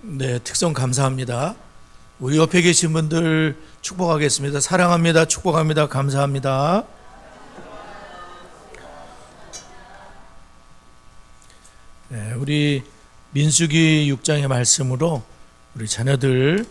네, 특성 감사합니다. 우리 옆에 계신 분들 축복하겠습니다. 사랑합니다. 축복합니다. 감사합니다. 네, 우리 민수기 6장의 말씀으로 우리 자녀들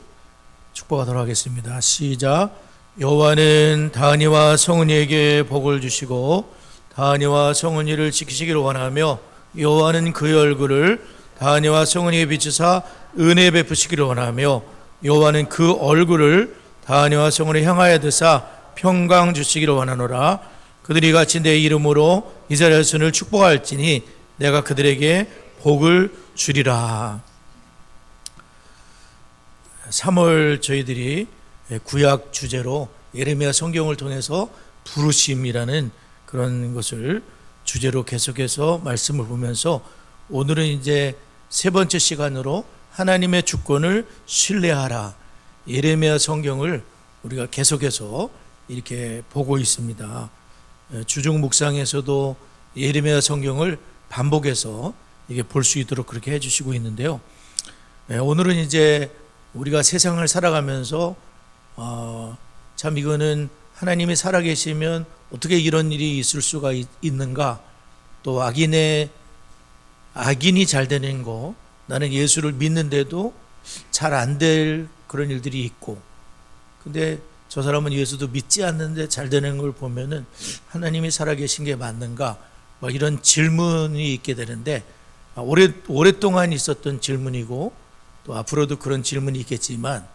축복하도록 하겠습니다. 시작. 여호와는 다은이와 성은이에게 복을 주시고 다은이와 성은이를 지키시기를 원하며 여호와는 그의 얼굴을 다은이와 성은이에 비추사 은혜 베푸시기를 원하며 여호와는 그 얼굴을 다은이와 성은이에 향하여 드사 평강 주시기를 원하노라. 그들이 같이 내 이름으로 이스라엘 자손을 축복할지니 내가 그들에게 복을 주리라. 3월 저희들이 구약 주제로 예레미야 성경을 통해서 부르심이라는 그런 것을 주제로 계속해서 말씀을 보면서 오늘은 이제 세 번째 시간으로 하나님의 주권을 신뢰하라, 예레미야 성경을 우리가 계속해서 이렇게 보고 있습니다. 주중 묵상에서도 예레미야 성경을 반복해서 이게 볼 수 있도록 그렇게 해주시고 있는데요. 오늘은 이제 우리가 세상을 살아가면서 참 이거는 하나님이 살아계시면 어떻게 이런 일이 있을 수가 있는가, 또 악인이 잘 되는 거, 나는 예수를 믿는데도 잘 안 될 그런 일들이 있고, 근데 저 사람은 예수도 믿지 않는데 잘 되는 걸 보면은 하나님이 살아계신 게 맞는가, 이런 질문이 있게 되는데, 오랫동안 있었던 질문이고 또 앞으로도 그런 질문이 있겠지만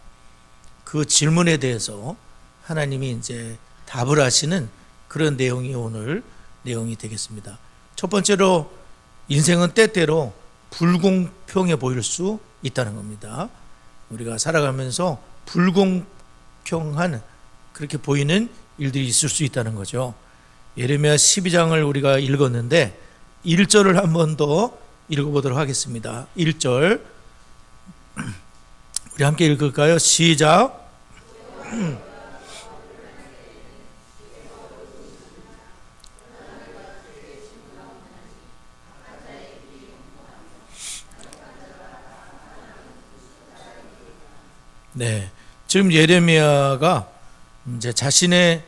그 질문에 대해서 하나님이 이제 답을 하시는 그런 내용이 오늘 내용이 되겠습니다. 첫 번째로 인생은 때때로 불공평해 보일 수 있다는 겁니다. 우리가 살아가면서 불공평한 그렇게 보이는 일들이 있을 수 있다는 거죠. 예레미야 12장을 우리가 읽었는데 1절을 한 번 더 읽어보도록 하겠습니다. 1절 우리 함께 읽을까요? 시작. 네, 지금 예레미야가 이제 자신의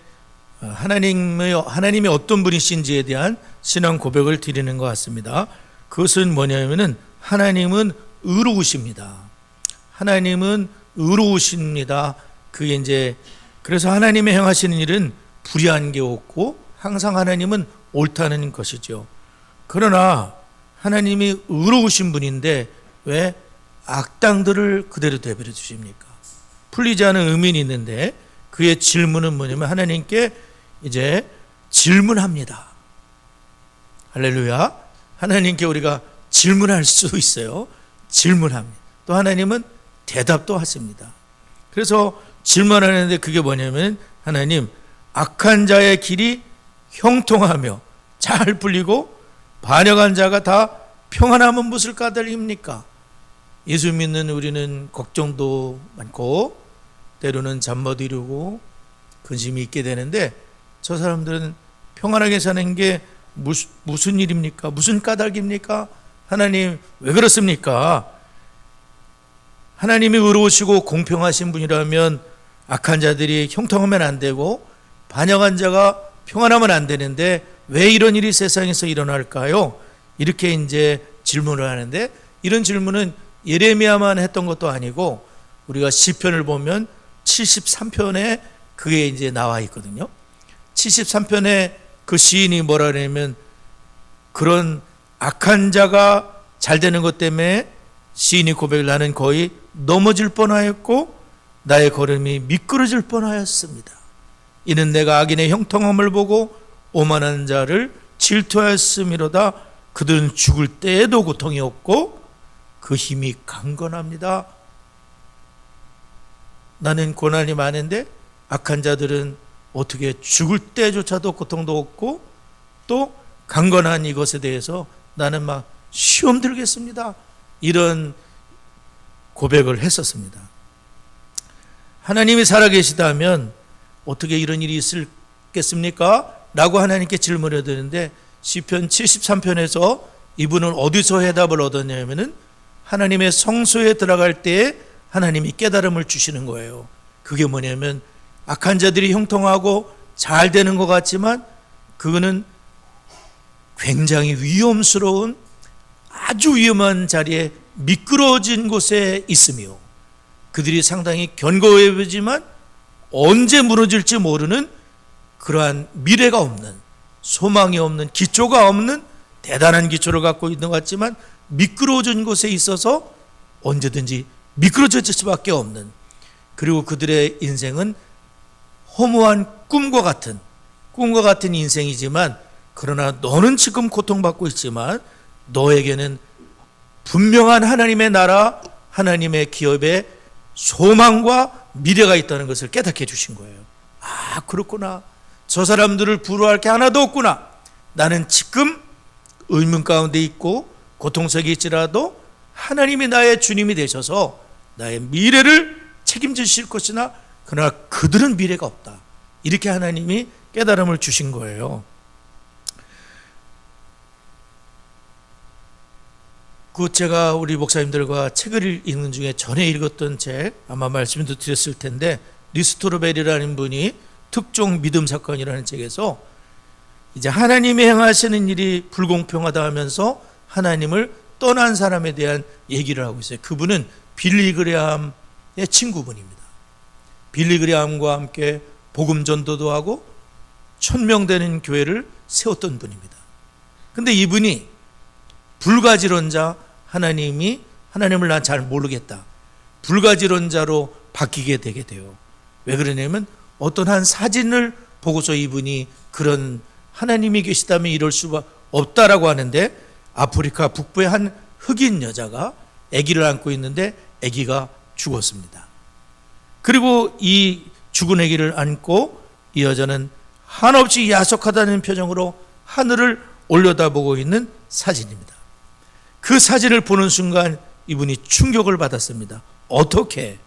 하나님이 어떤 분이신지에 대한 신앙 고백을 드리는 것 같습니다. 그것은 뭐냐면은 하나님은 의로우십니다. 하나님은 의로우십니다. 그게 이제 그래서 하나님의 행하시는 일은 불의한 게 없고 항상 하나님은 옳다는 것이죠. 그러나 하나님이 의로우신 분인데 왜 악당들을 그대로 내버려 두십니까? 풀리지 않은 의문이 있는데 그의 질문은 뭐냐면 하나님께 이제 질문합니다. 할렐루야. 하나님께 우리가 질문할 수 있어요. 질문합니다. 또 하나님은 대답도 하십니다. 그래서 질문하는데 그게 뭐냐면 하나님, 악한 자의 길이 형통하며 잘 풀리고 반역한 자가 다 평안하면 무슨 까닭입니까? 예수 믿는 우리는 걱정도 많고 때로는 잠 못 이루고 근심이 있게 되는데 저 사람들은 평안하게 사는 게 무슨 일입니까? 무슨 까닭입니까? 하나님 왜 그렇습니까? 하나님이 의로우시고 공평하신 분이라면 악한 자들이 형통하면 안 되고 반역한 자가 평안하면 안 되는데 왜 이런 일이 세상에서 일어날까요? 이렇게 이제 질문을 하는데 이런 질문은 예레미야만 했던 것도 아니고 우리가 시편을 보면 73편에 그게 이제 나와 있거든요. 73편에 그 시인이 뭐라 그러냐면 그런 악한 자가 잘 되는 것 때문에 시인이 고백을 나는 거의 넘어질 뻔하였고 나의 걸음이 미끄러질 뻔하였습니다. 이는 내가 악인의 형통함을 보고 오만한 자를 질투하였음이로다. 그들은 죽을 때에도 고통이 없고 그 힘이 강건합니다. 나는 고난이 많은데 악한 자들은 어떻게 죽을 때조차도 고통도 없고 또 강건한 이것에 대해서 나는 막 시험 들겠습니다. 이런 고백을 했었습니다. 하나님이 살아계시다면 어떻게 이런 일이 있겠습니까? 라고 하나님께 질문을 드리는데 시편 73편에서 이분은 어디서 해답을 얻었냐면은 하나님의 성소에 들어갈 때에 하나님이 깨달음을 주시는 거예요. 그게 뭐냐면 악한 자들이 형통하고 잘 되는 것 같지만 그거는 굉장히 위험스러운 아주 위험한 자리에 미끄러진 곳에 있으며 그들이 상당히 견고해 보이지만 언제 무너질지 모르는 그러한 미래가 없는, 소망이 없는, 기초가 없는 대단한 기초를 갖고 있는 것 같지만 미끄러진 곳에 있어서 언제든지 미끄러질 수밖에 없는, 그리고 그들의 인생은 허무한 꿈과 같은 인생이지만 그러나 너는 지금 고통받고 있지만 너에게는 분명한 하나님의 나라, 하나님의 기업에 소망과 미래가 있다는 것을 깨닫게 해주신 거예요. 아, 그렇구나. 저 사람들을 부러워할 게 하나도 없구나. 나는 지금 의문 가운데 있고 고통속에 있지라도 하나님이 나의 주님이 되셔서 나의 미래를 책임지실 것이나 그러나 그들은 미래가 없다. 이렇게 하나님이 깨달음을 주신 거예요. 그 제가 우리 목사님들과 책을 읽는 중에 전에 읽었던 책 아마 말씀도 드렸을 텐데 리스토르벨이라는 분이 특종 믿음 사건이라는 책에서 이제 하나님이 행하시는 일이 불공평하다 하면서 하나님을 떠난 사람에 대한 얘기를 하고 있어요. 그분은 빌리 그레함의 친구분입니다. 빌리 그레함과 함께 복음 전도도 하고 1000명 되는 교회를 세웠던 분입니다. 근데 이분이 불가지론자, 하나님을 난 잘 모르겠다, 불가지론자로 바뀌게 되게 돼요. 왜 그러냐면 어떤 한 사진을 보고서 이분이 그런 하나님이 계시다면 이럴 수가 없다라고 하는데 아프리카 북부의 한 흑인 여자가 아기를 안고 있는데 아기가 죽었습니다. 그리고 이 죽은 아기를 안고 이 여자는 한없이 야속하다는 표정으로 하늘을 올려다보고 있는 사진입니다. 그 사진을 보는 순간 이분이 충격을 받았습니다. 어떻게?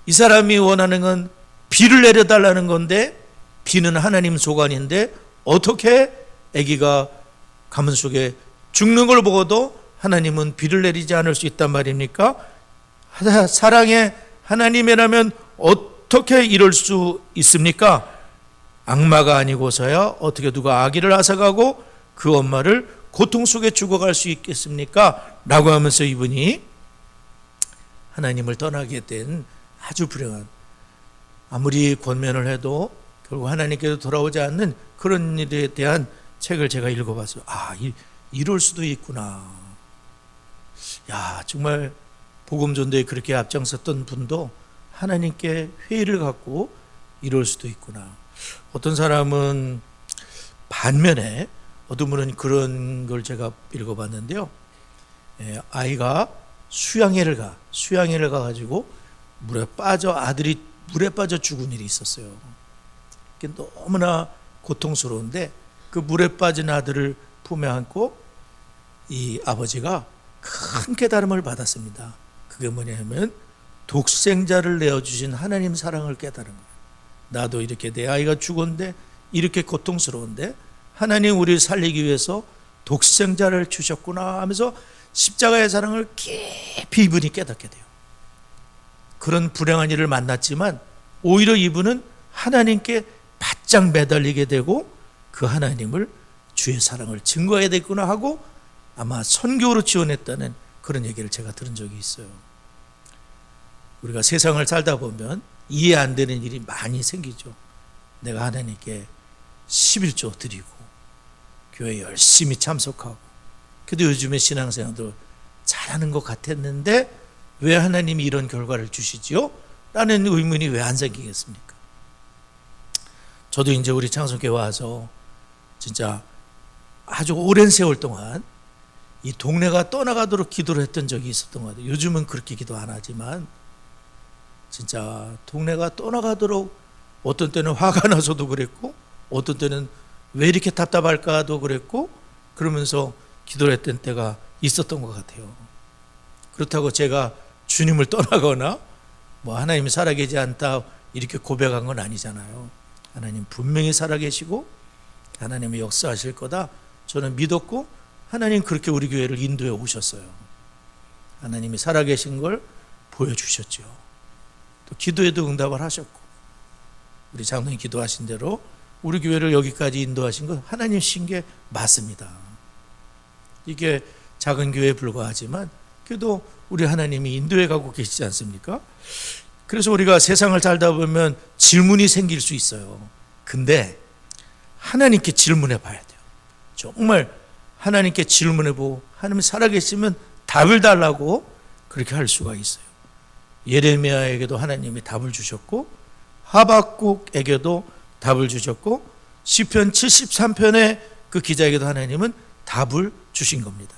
이 사람이 원하는 건 비를 내려달라는 건데 비는 하나님 소관인데 어떻게 아기가 가문 속에 죽는 걸 보고도 하나님은 비를 내리지 않을 수 있단 말입니까? 사랑의 하나님이라면 어떻게 이럴 수 있습니까? 악마가 아니고서야 어떻게 누가 아기를 앗아가고 그 엄마를 고통 속에 죽어갈 수 있겠습니까? 라고 하면서 이분이 하나님을 떠나게 된 아주 불행한, 아무리 권면을 해도 결국 하나님께로 돌아오지 않는 그런 일에 대한 책을 제가 읽어봤어요. 아, 이럴 수도 있구나. 야, 정말 복음 전도에 그렇게 앞장섰던 분도 하나님께 회의를 갖고 이럴 수도 있구나. 어떤 사람은 반면에 어떤 분은 그런 걸 제가 읽어봤는데요. 아이가 수양회를 가가지고 아들이 물에 빠져 죽은 일이 있었어요. 그게 너무나 고통스러운데 그 물에 빠진 아들을 품에 안고 이 아버지가 큰 깨달음을 받았습니다. 그게 뭐냐면 독생자를 내어주신 하나님 사랑을 깨달은 거예요. 나도 이렇게 내 아이가 죽었는데 이렇게 고통스러운데 하나님 우리를 살리기 위해서 독생자를 주셨구나 하면서 십자가의 사랑을 깊이 이분이 깨닫게 돼요. 그런 불행한 일을 만났지만 오히려 이분은 하나님께 바짝 매달리게 되고 그 하나님을 주의 사랑을 증거해야 되구나 하고 아마 선교로 지원했다는 그런 얘기를 제가 들은 적이 있어요. 우리가 세상을 살다 보면 이해 안 되는 일이 많이 생기죠. 내가 하나님께 11조 드리고 교회 열심히 참석하고 그래도 요즘에 신앙생활도 잘하는 것 같았는데 왜 하나님이 이런 결과를 주시지요? 라는 의문이 왜 안 생기겠습니까? 저도 이제 우리 창성교회 와서 진짜 아주 오랜 세월 동안 이 동네가 떠나가도록 기도를 했던 적이 있었던 것 같아요. 요즘은 그렇게 기도 안 하지만 진짜 동네가 떠나가도록 어떤 때는 화가 나서도 그랬고 어떤 때는 왜 이렇게 답답할까도 그랬고 그러면서 기도를 했던 때가 있었던 것 같아요. 그렇다고 제가 주님을 떠나거나 뭐 하나님이 살아계지 않다 이렇게 고백한 건 아니잖아요. 하나님 분명히 살아계시고 하나님이 역사하실 거다 저는 믿었고 하나님 그렇게 우리 교회를 인도해 오셨어요. 하나님이 살아계신 걸 보여주셨죠. 또 기도에도 응답을 하셨고, 우리 장로님 기도하신 대로 우리 교회를 여기까지 인도하신 건 하나님이신 게 맞습니다. 이게 작은 교회에 불과하지만 그래도 우리 하나님이 인도해 가고 계시지 않습니까? 그래서 우리가 세상을 살다 보면 질문이 생길 수 있어요. 근데 하나님께 질문해 봐야 돼요. 정말 하나님께 질문해 보고 하나님 살아계시면 답을 달라고 그렇게 할 수가 있어요. 예레미야에게도 하나님이 답을 주셨고, 하박국에게도 답을 주셨고, 시편 73편의 그 기자에게도 하나님은 답을 주신 겁니다.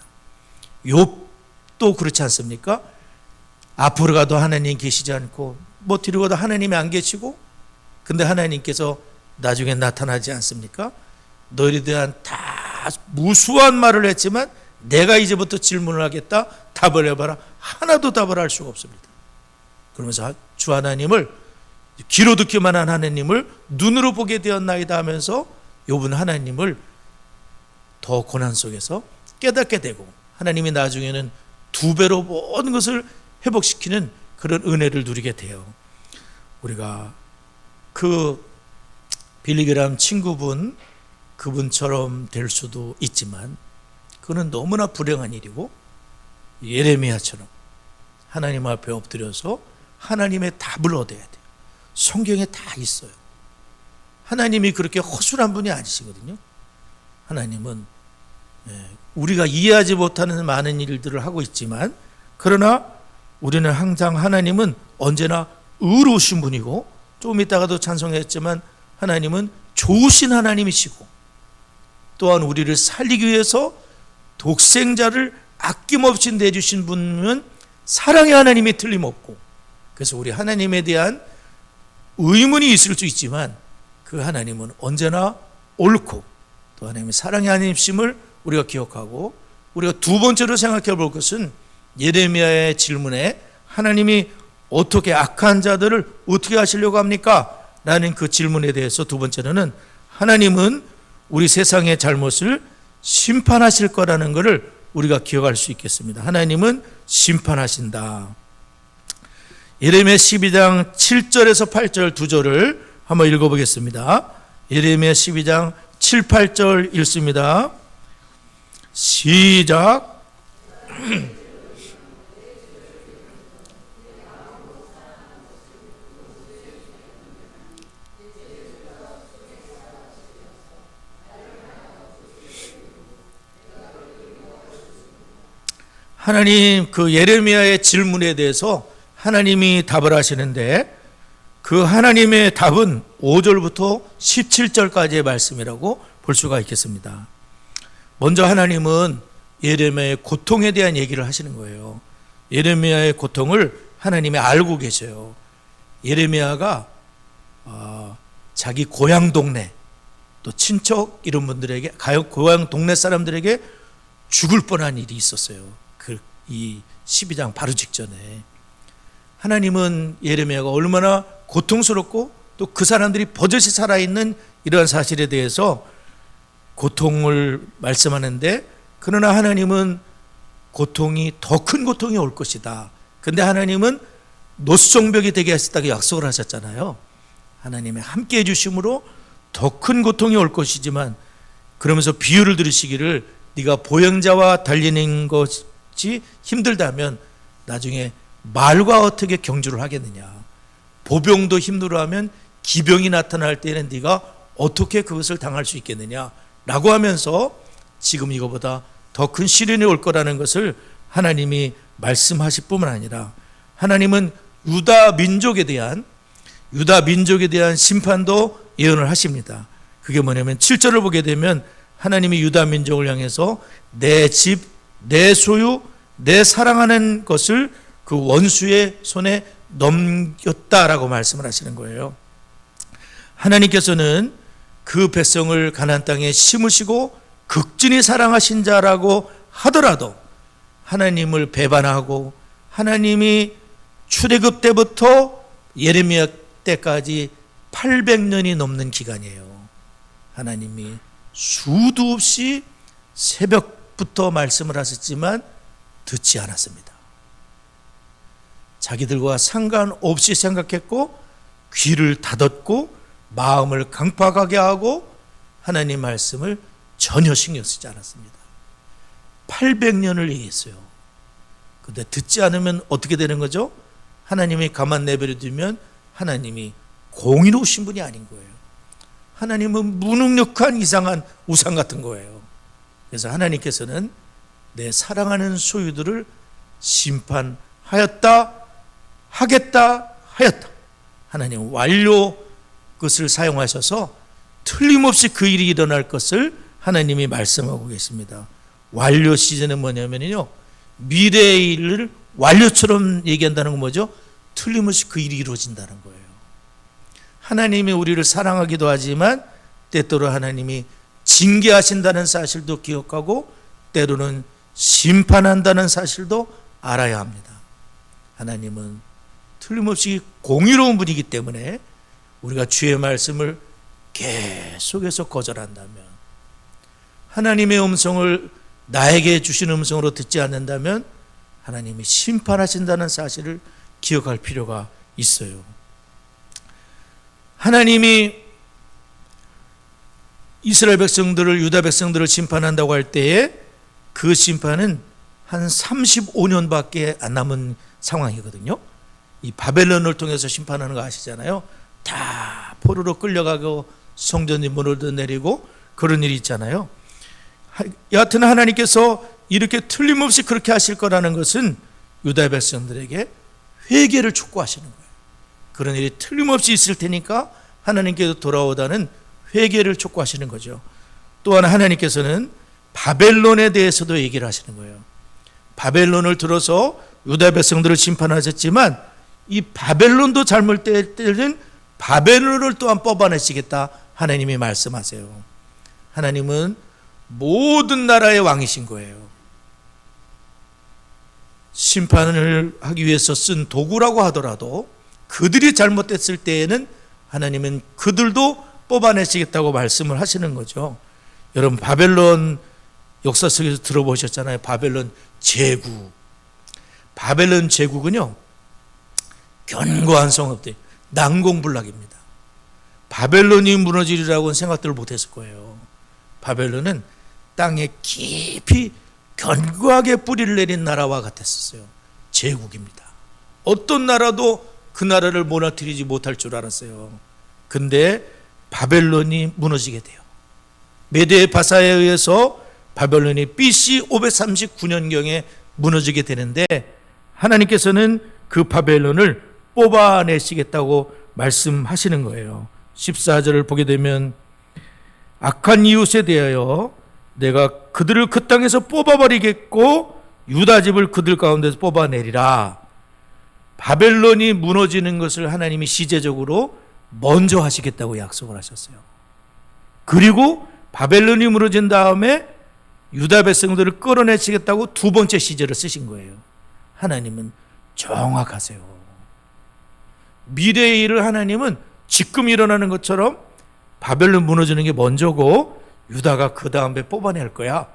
욥도 그렇지 않습니까? 앞으로 가도 하나님 계시지 않고 뭐 뒤로 가도 하나님이 안 계시고, 근데 하나님께서 나중에 나타나지 않습니까? 너희에 대한 다 무수한 말을 했지만 내가 이제부터 질문을 하겠다, 답을 해봐라. 하나도 답을 할 수가 없습니다. 그러면서 주 하나님을, 귀로 듣기만 한 하나님을 눈으로 보게 되었나이다 하면서 욥은 하나님을 더 고난 속에서 깨닫게 되고, 하나님이 나중에는 두 배로 모든 것을 회복시키는 그런 은혜를 누리게 돼요. 우리가 그 빌리그람 친구분, 그분처럼 될 수도 있지만 그는 너무나 불행한 일이고, 예레미야처럼 하나님 앞에 엎드려서 하나님의 답을 얻어야 돼요. 성경에 다 있어요. 하나님이 그렇게 허술한 분이 아니시거든요. 하나님은 우리가 이해하지 못하는 많은 일들을 하고 있지만, 그러나 우리는 항상 하나님은 언제나 의로우신 분이고, 조금 이따가도 찬송했지만 하나님은 좋으신 하나님이시고, 또한 우리를 살리기 위해서 독생자를 아낌없이 내주신 분은 사랑의 하나님이 틀림없고, 그래서 우리 하나님에 대한 의문이 있을 수 있지만 그 하나님은 언제나 옳고 또 하나님의 사랑의 하나님이심을 우리가 기억하고, 우리가 두 번째로 생각해 볼 것은 예레미야의 질문에 하나님이 어떻게 악한 자들을 어떻게 하시려고 합니까? 라는 그 질문에 대해서 두 번째로는 하나님은 우리 세상의 잘못을 심판하실 거라는 것을 우리가 기억할 수 있겠습니다. 하나님은 심판하신다. 예레미야 12장 7절에서 8절 두 절을 한번 읽어보겠습니다. 예레미야 12장 7, 8절 읽습니다. 시작. 하나님 그 예레미야의 질문에 대해서 하나님이 답을 하시는데, 그 하나님의 답은 5절부터 17절까지의 말씀이라고 볼 수가 있겠습니다. 먼저 하나님은 예레미야의 고통에 대한 얘기를 하시는 거예요. 예레미야의 고통을 하나님이 알고 계셔요. 예레미야가 자기 고향 동네, 또 친척 이런 분들에게, 고향 동네 사람들에게 죽을 뻔한 일이 있었어요. 이 12장 바로 직전에 하나님은 예레미야가 얼마나 고통스럽고 또 그 사람들이 버젓이 살아있는 이러한 사실에 대해서 고통을 말씀하는데, 그러나 하나님은 고통이 더 큰 고통이 올 것이다. 근데 하나님은 노수정벽이 되게 하셨다고 약속을 하셨잖아요. 하나님의 함께 해주심으로 더 큰 고통이 올 것이지만, 그러면서 비유를 들으시기를 네가 보행자와 달리는 것이 힘들다면 나중에 말과 어떻게 경주를 하겠느냐, 보병도 힘들어하면 기병이 나타날 때는 네가 어떻게 그것을 당할 수 있겠느냐 라고 하면서 지금 이거보다 더 큰 시련이 올 거라는 것을 하나님이 말씀하실 뿐만 아니라, 하나님은 유다 민족에 대한 심판도 예언을 하십니다. 그게 뭐냐면 7절을 보게 되면 하나님이 유다 민족을 향해서 내 집, 내 소유, 내 사랑하는 것을 그 원수의 손에 넘겼다라고 말씀을 하시는 거예요. 하나님께서는 그 백성을 가나안 땅에 심으시고 극진히 사랑하신 자라고 하더라도 하나님을 배반하고, 하나님이 출애굽 때부터 예레미야 때까지 800년이 넘는 기간이에요. 하나님이 수도 없이 새벽부터 말씀을 하셨지만 듣지 않았습니다. 자기들과 상관없이 생각했고 귀를 닫았고 마음을 강팍하게 하고 하나님 말씀을 전혀 신경 쓰지 않았습니다. 800년을 얘기했어요. 근데 듣지 않으면 어떻게 되는 거죠? 하나님이 가만 내버려 두면 하나님이 공의로우신 분이 아닌 거예요. 하나님은 무능력한 이상한 우상 같은 거예요. 그래서 하나님께서는 내 사랑하는 소유들을 심판하였다, 하겠다, 하였다. 하나님 완료 것을 사용하셔서 틀림없이 그 일이 일어날 것을 하나님이 말씀하고 계십니다. 완료 시즌은 뭐냐면요, 미래의 일을 완료처럼 얘기한다는 건 뭐죠? 틀림없이 그 일이 이루어진다는 거예요. 하나님이 우리를 사랑하기도 하지만 때때로 하나님이 징계하신다는 사실도 기억하고 때로는 심판한다는 사실도 알아야 합니다. 하나님은 틀림없이 공의로운 분이기 때문에 우리가 주의 말씀을 계속해서 거절한다면, 하나님의 음성을 나에게 주신 음성으로 듣지 않는다면 하나님이 심판하신다는 사실을 기억할 필요가 있어요. 하나님이 이스라엘 백성들을, 유다 백성들을 심판한다고 할 때에 그 심판은 한 35년밖에 안 남은 상황이거든요. 이 바벨론을 통해서 심판하는 거 아시잖아요. 다 포로로 끌려가고 성전이 무너져 내리고 그런 일이 있잖아요. 여하튼 하나님께서 이렇게 틀림없이 그렇게 하실 거라는 것은 유다 백성들에게 회개를 촉구하시는 거예요. 그런 일이 틀림없이 있을 테니까 하나님께서 돌아오다는 회개를 촉구하시는 거죠. 또한 하나님께서는 바벨론에 대해서도 얘기를 하시는 거예요. 바벨론을 들어서 유다 백성들을 심판하셨지만 이 바벨론도 잘못될 때는 바벨론을 또한 뽑아내시겠다 하나님이 말씀하세요. 하나님은 모든 나라의 왕이신 거예요. 심판을 하기 위해서 쓴 도구라고 하더라도 그들이 잘못됐을 때에는 하나님은 그들도 뽑아내시겠다고 말씀을 하시는 거죠. 여러분 바벨론 역사 속에서 들어보셨잖아요. 바벨론 제국. 바벨론 제국은요, 견고한 성읍들, 난공불락입니다. 바벨론이 무너지리라고는 생각들을 못했을 거예요. 바벨론은 땅에 깊이 견고하게 뿌리를 내린 나라와 같았었어요. 제국입니다. 어떤 나라도 그 나라를 무너뜨리지 못할 줄 알았어요. 근데 바벨론이 무너지게 돼요. 메데 바사에 의해서 바벨론이 BC 539년경에 무너지게 되는데 하나님께서는 그 바벨론을 뽑아내시겠다고 말씀하시는 거예요. 14절을 보게 되면 악한 이웃에 대하여 내가 그들을 그 땅에서 뽑아버리겠고 유다 집을 그들 가운데서 뽑아내리라. 바벨론이 무너지는 것을 하나님이 시제적으로 먼저 하시겠다고 약속을 하셨어요. 그리고 바벨론이 무너진 다음에 유다 백성들을 끌어내시겠다고 두 번째 시제를 쓰신 거예요. 하나님은 정확하세요. 미래의 일을 하나님은 지금 일어나는 것처럼 바벨론 무너지는 게 먼저고 유다가 그 다음에 뽑아낼 거야,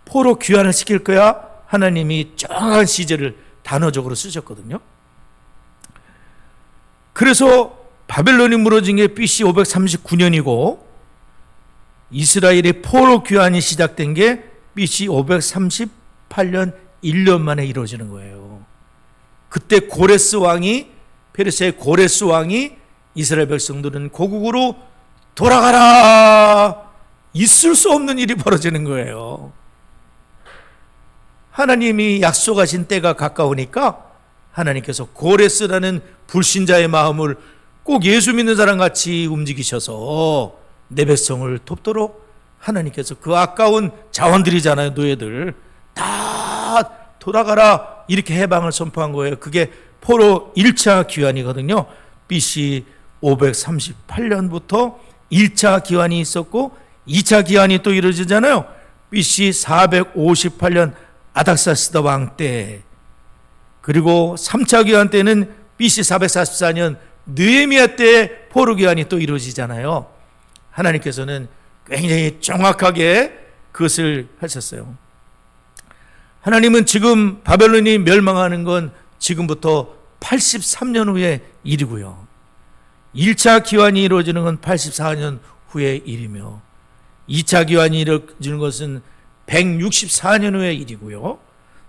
포로 귀환을 시킬 거야, 하나님이 정확한 시제를 단어적으로 쓰셨거든요. 그래서 바벨론이 무너진 게 BC 539년이고 이스라엘의 포로 귀환이 시작된 게 BC 538년 1년 만에 이루어지는 거예요. 그때 고레스 왕이, 페르시아의 고레스 왕이 이스라엘 백성들은 고국으로 돌아가라, 있을 수 없는 일이 벌어지는 거예요. 하나님이 약속하신 때가 가까우니까 하나님께서 고레스라는 불신자의 마음을 꼭 예수 믿는 사람 같이 움직이셔서 내 백성을 돕도록 하나님께서 그 아까운 자원들이잖아요, 노예들 다 돌아가라 이렇게 해방을 선포한 거예요. 그게 포로 1차 기환이거든요. BC 538년부터 1차 기환이 있었고 2차 기환이 또 이루어지잖아요. BC 458년 아닥사스다 왕 때, 그리고 3차 기환 때는 BC 444년 느헤미야 때 포로 기환이 또 이루어지잖아요. 하나님께서는 굉장히 정확하게 그것을 하셨어요. 하나님은 지금 바벨론이 멸망하는 건 지금부터 83년 후의 일이고요. 1차 기환이 이루어지는 건 84년 후의 일이며 2차 기환이 이루어지는 것은 164년 후의 일이고요.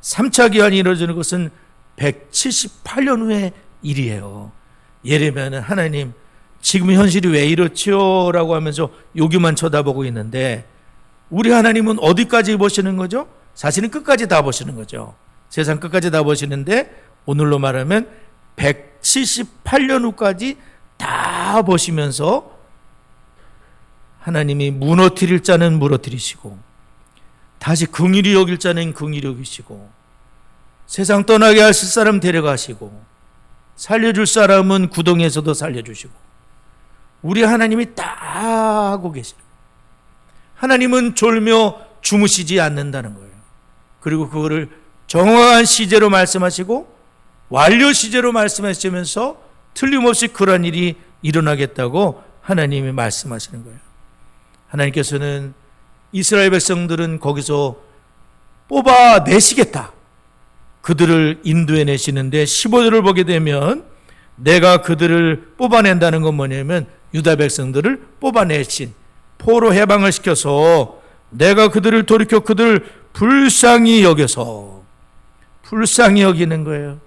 3차 기환이 이루어지는 것은 178년 후의 일이에요. 예레미야는 하나님 지금 현실이 왜 이렇지요? 라고 하면서 여기만 쳐다보고 있는데 우리 하나님은 어디까지 보시는 거죠? 사실은 끝까지 다 보시는 거죠. 세상 끝까지 다 보시는데 오늘로 말하면 178년 후까지 다 보시면서 하나님이 무너뜨릴 자는 무너뜨리시고 다시 긍휼히 여길 자는 긍휼히 여기시고 세상 떠나게 하실 사람 데려가시고 살려줄 사람은 구덩이에서도 살려주시고 우리 하나님이 다 하고 계시는 거예요. 하나님은 졸며 주무시지 않는다는 거예요. 그리고 그거를 정확한 시제로 말씀하시고 완료 시제로 말씀하시면서 틀림없이 그런 일이 일어나겠다고 하나님이 말씀하시는 거예요. 하나님께서는 이스라엘 백성들은 거기서 뽑아내시겠다. 그들을 인도해 내시는데 15절을 보게 되면 내가 그들을 뽑아낸다는 건 뭐냐면 유다 백성들을 뽑아내신 포로 해방을 시켜서 내가 그들을 돌이켜 그들을 불쌍히 여기는 거예요.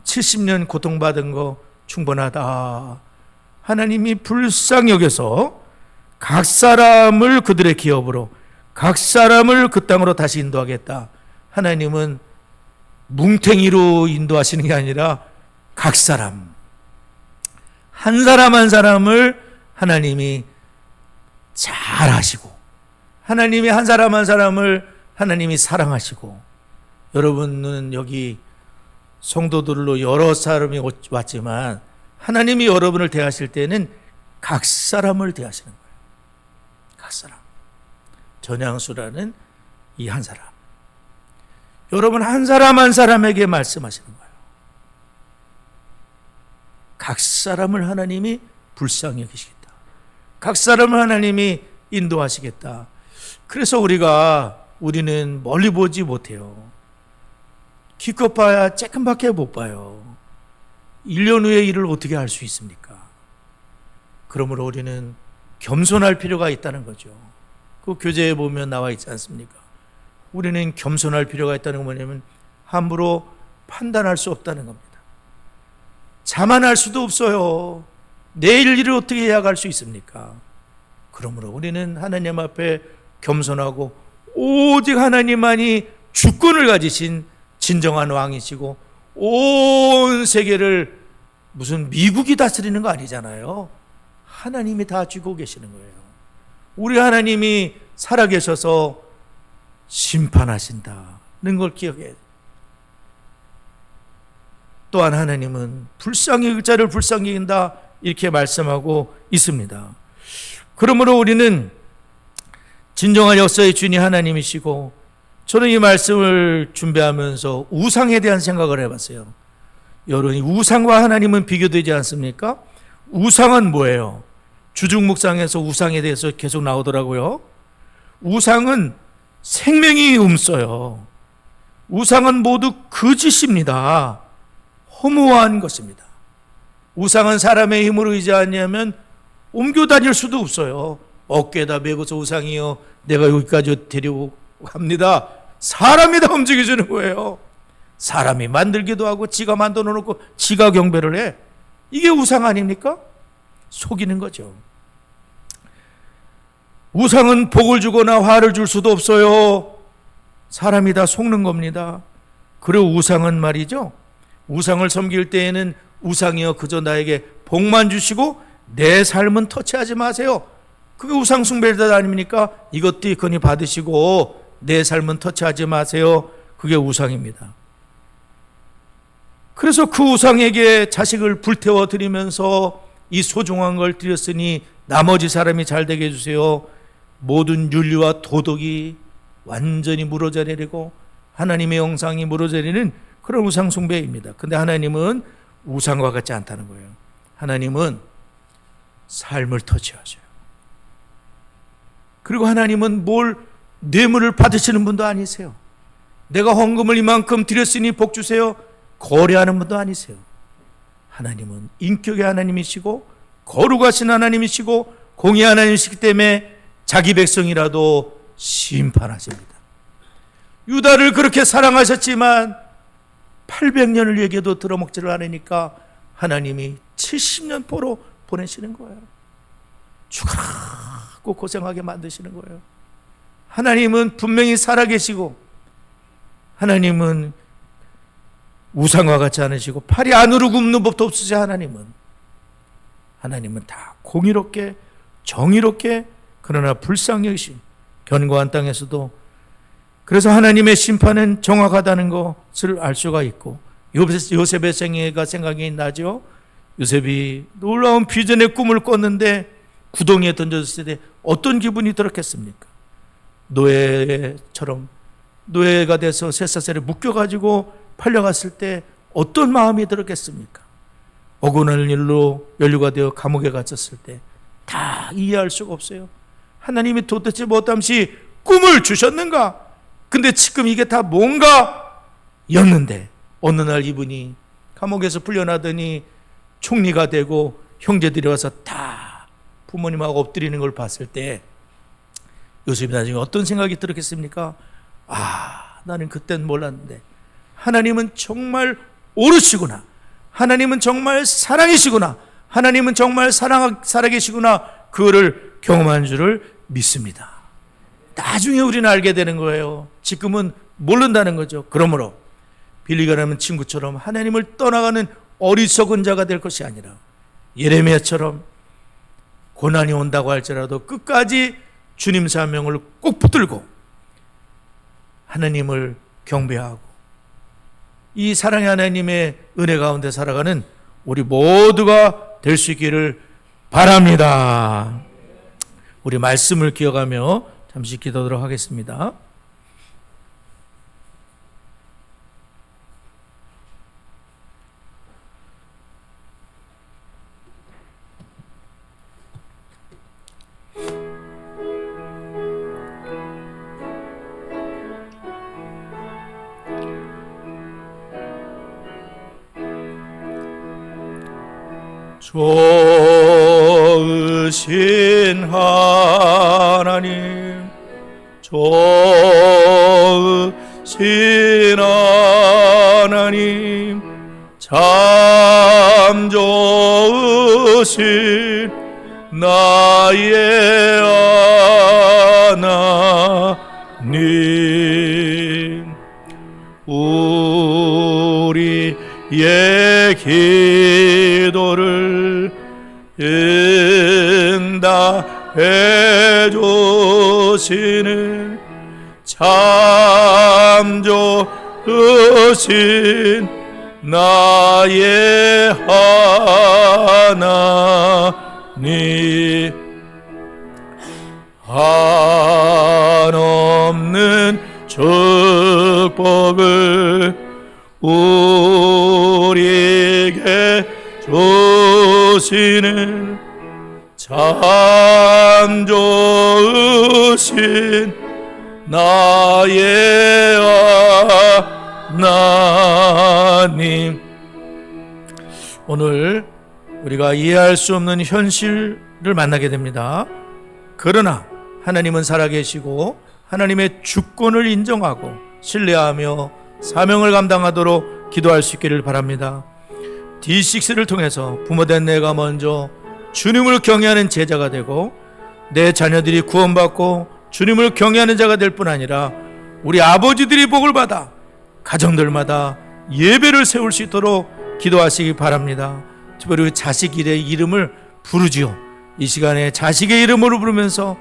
70년 고통받은 거 충분하다. 하나님이 불쌍히 여겨서 각 사람을 그들의 기업으로 각 사람을 그 땅으로 다시 인도하겠다. 하나님은 뭉탱이로 인도하시는 게 아니라 각 사람 한 사람 한 사람을 하나님이 잘 하시고 하나님이 한 사람 한 사람을 하나님이 사랑하시고 여러분은 여기 성도들로 여러 사람이 왔지만 하나님이 여러분을 대하실 때는 각 사람을 대하시는 거예요. 각 사람. 전향수라는 이 한 사람. 여러분 한 사람 한 사람에게 말씀하시는 거예요. 각 사람을 하나님이 불쌍히 여기시겠다. 각 사람을 하나님이 인도하시겠다. 그래서 우리는 멀리 보지 못해요. 기껏 봐야 조금밖에 못 봐요. 1년 후의 일을 어떻게 할 수 있습니까? 그러므로 우리는 겸손할 필요가 있다는 거죠. 그 교재에 보면 나와 있지 않습니까? 우리는 겸손할 필요가 있다는 건 뭐냐면 함부로 판단할 수 없다는 겁니다. 자만할 수도 없어요. 내일 일을 어떻게 예약할 수 있습니까? 그러므로 우리는 하나님 앞에 겸손하고 오직 하나님만이 주권을 가지신 진정한 왕이시고 온 세계를 무슨 미국이 다스리는 거 아니잖아요. 하나님이 다 쥐고 계시는 거예요. 우리 하나님이 살아계셔서 심판하신다는 걸 기억해야 돼요. 또한 하나님은 불쌍히 여길 자를 불쌍히 여긴다 이렇게 말씀하고 있습니다. 그러므로 우리는 진정한 역사의 주인이 하나님이시고 저는 이 말씀을 준비하면서 우상에 대한 생각을 해봤어요. 여러분이 우상과 하나님은 비교되지 않습니까? 우상은 뭐예요? 주중묵상에서 우상에 대해서 계속 나오더라고요. 우상은 생명이 없어요. 우상은 모두 거짓입니다. 허무한 것입니다. 우상은 사람의 힘으로 의지하냐면 옮겨 다닐 수도 없어요. 어깨에다 메고서 우상이요 내가 여기까지 데리고 갑니다. 사람이 다 움직여주는 거예요. 사람이 만들기도 하고 지가 만들어 놓고 지가 경배를 해. 이게 우상 아닙니까? 속이는 거죠. 우상은 복을 주거나 화를 줄 수도 없어요. 사람이 다 속는 겁니다. 그리고 우상은 말이죠. 우상을 섬길 때에는 우상이여 그저 나에게 복만 주시고 내 삶은 터치하지 마세요. 그게 우상 숭배의 뜻 아닙니까? 이것도 이거니 받으시고 내 삶은 터치하지 마세요. 그게 우상입니다. 그래서 그 우상에게 자식을 불태워 드리면서 이 소중한 걸 드렸으니 나머지 사람이 잘 되게 해주세요. 모든 윤리와 도덕이 완전히 무너져 내리고 하나님의 영상이 무너져 내리는 그런 우상 숭배입니다. 근데 하나님은 우상과 같지 않다는 거예요. 하나님은 삶을 터치하셔요. 그리고 하나님은 뇌물을 받으시는 분도 아니세요. 내가 헌금을 이만큼 드렸으니 복 주세요. 거래하는 분도 아니세요. 하나님은 인격의 하나님이시고 거룩하신 하나님이시고 공의 하나님이시기 때문에 자기 백성이라도 심판하십니다. 유다를 그렇게 사랑하셨지만 800년을 얘기해도 들어먹지를 않으니까 하나님이 70년 포로 보내시는 거예요. 죽으라고 고생하게 만드시는 거예요. 하나님은 분명히 살아계시고 하나님은 우상과 같지 않으시고 팔이 안으로 굽는 법도 없으시. 하나님은 다 공의롭게 정의롭게 그러나 불쌍히 여기신 견고한 땅에서도, 그래서 하나님의 심판은 정확하다는 것을 알 수가 있고, 요셉의 생애가 생각이 나죠. 요셉이 놀라운 비전의 꿈을 꿨는데 구덩이에 던졌을 때 어떤 기분이 들었겠습니까? 노예가 돼서 쇠사슬에 묶여가지고 팔려갔을 때 어떤 마음이 들었겠습니까? 억울한 일로 연루가 되어 감옥에 갇혔을 때 다 이해할 수가 없어요. 하나님이 도대체 무엇함시 꿈을 주셨는가? 근데 지금 이게 다 뭔가 였는데 어느 날 이분이 감옥에서 풀려나더니 총리가 되고 형제들이 와서 다 부모님하고 엎드리는 걸 봤을 때 요셉이 나중에 어떤 생각이 들었겠습니까? 나는 그땐 몰랐는데 하나님은 정말 옳으시구나, 하나님은 정말 사랑이시구나, 하나님은 정말 살아계시구나, 그거를 경험한 줄을 믿습니다. 나중에 우리는 알게 되는 거예요. 지금은 모른다는 거죠. 그러므로 빌리가라는 친구처럼 하나님을 떠나가는 어리석은 자가 될 것이 아니라 예레미야처럼 고난이 온다고 할지라도 끝까지 주님 사명을 꼭 붙들고 하나님을 경배하고 이 사랑의 하나님의 은혜 가운데 살아가는 우리 모두가 될 수 있기를 바랍니다. 우리 말씀을 기억하며 잠시 기도하도록 하겠습니다. 좋으신 하나님, 좋으신 하나님, 참 좋으신 나의 하나님, 우리의 기도를 응답해 주시는 참 좋으신 나의 하나님, 한없는 축복을 우리에게 주시는 참 좋으신 나의 하나님. 오늘 우리가 이해할 수 없는 현실을 만나게 됩니다. 그러나 하나님은 살아계시고 하나님의 주권을 인정하고 신뢰하며 사명을 감당하도록 기도할 수 있기를 바랍니다. D6를 통해서 부모된 내가 먼저 주님을 경외하는 제자가 되고 내 자녀들이 구원받고 주님을 경외하는 자가 될 뿐 아니라 우리 아버지들이 복을 받아 가정들마다 예배를 세울 수 있도록 기도하시기 바랍니다. 특별히 자식의 이름을 부르지요. 이 시간에 자식의 이름으로 부르면서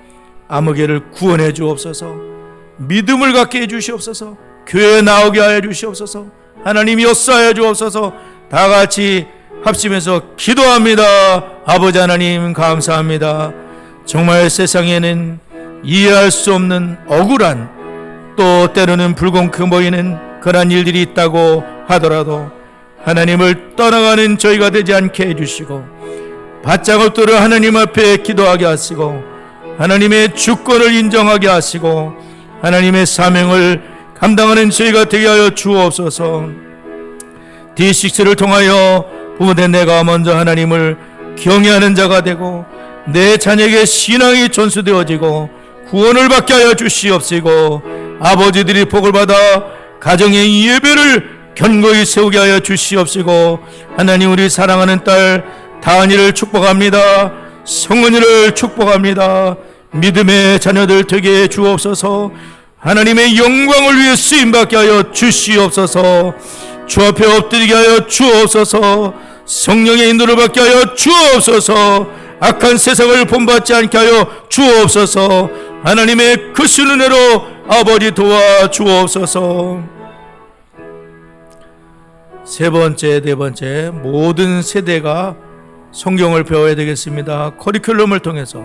아무개를 구원해 주옵소서, 믿음을 갖게 해 주시옵소서, 교회에 나오게 하여 주시옵소서, 하나님이 역사하여 주옵소서. 다 같이 합심해서 기도합니다. 아버지 하나님 감사합니다. 정말 세상에는 이해할 수 없는 억울한, 또 때로는 불공평 보이는 그러한 일들이 있다고 하더라도 하나님을 떠나가는 저희가 되지 않게 해주시고 바짝 엎드려 하나님 앞에 기도하게 하시고 하나님의 주권을 인정하게 하시고 하나님의 사명을 감당하는 저희가 되게 하여 주옵소서. D6를 통하여 부모된 내가 먼저 하나님을 경외하는 자가 되고 내 자녀에게 신앙이 전수되어지고 구원을 받게 하여 주시옵시고, 아버지들이 복을 받아 가정의 예배를 견고히 세우게 하여 주시옵시고, 하나님 우리 사랑하는 딸 다은이를 축복합니다. 성은이를 축복합니다. 믿음의 자녀들 되게 해 주옵소서. 하나님의 영광을 위해 쓰임받게 하여 주시옵소서. 주 앞에 엎드리게 하여 주옵소서. 성령의 인도를 받게 하여 주옵소서. 악한 세상을 본받지 않게 하여 주옵소서. 하나님의 크신 은혜로 아버지 도와 주옵소서. 세 번째, 네 번째, 모든 세대가 성경을 배워야 되겠습니다. 커리큘럼을 통해서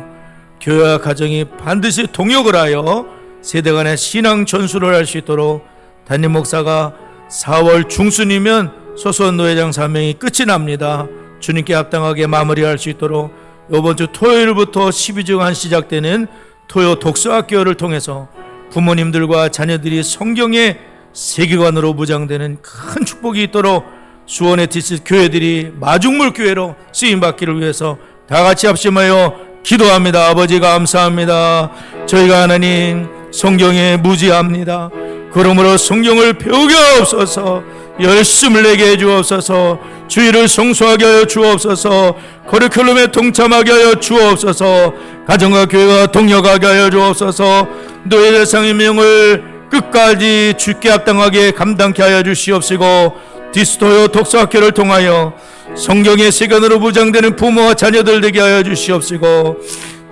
교회와 가정이 반드시 동역을 하여 세대 간의 신앙 전수를 할 수 있도록 담임 목사가 4월 중순이면 소선 노회장 사명이 끝이 납니다. 주님께 합당하게 마무리할 수 있도록 이번 주 토요일부터 12주간 시작되는 토요 독서학교를 통해서 부모님들과 자녀들이 성경의 세계관으로 무장되는 큰 축복이 있도록 수원의 디스 교회들이 마중물 교회로 쓰임받기를 위해서 다 같이 합심하여 기도합니다. 아버지 감사합니다. 저희가 하나님 성경에 무지합니다. 그러므로 성경을 배우게 하옵소서. 열심을 내게 해 주옵소서. 주의를 성수하게 하여 주옵소서. 커리큘럼에 동참하게 하여 주옵소서. 가정과 교회가 동역하게 하여 주옵소서. 노예 대상의 명을 끝까지 주께 합당하게 감당케 하여 주시옵시고, 디스토요 독서학교를 통하여 성경의 세계관으로 무장되는 부모와 자녀들 되게 하여 주시옵시고,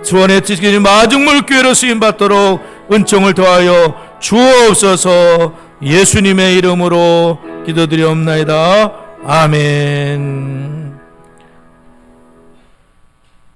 수원의 지키는 마중물 교회로 쓰임받도록 은총을 더하여 주옵소서. 예수님의 이름으로 기도드리옵나이다. 아멘.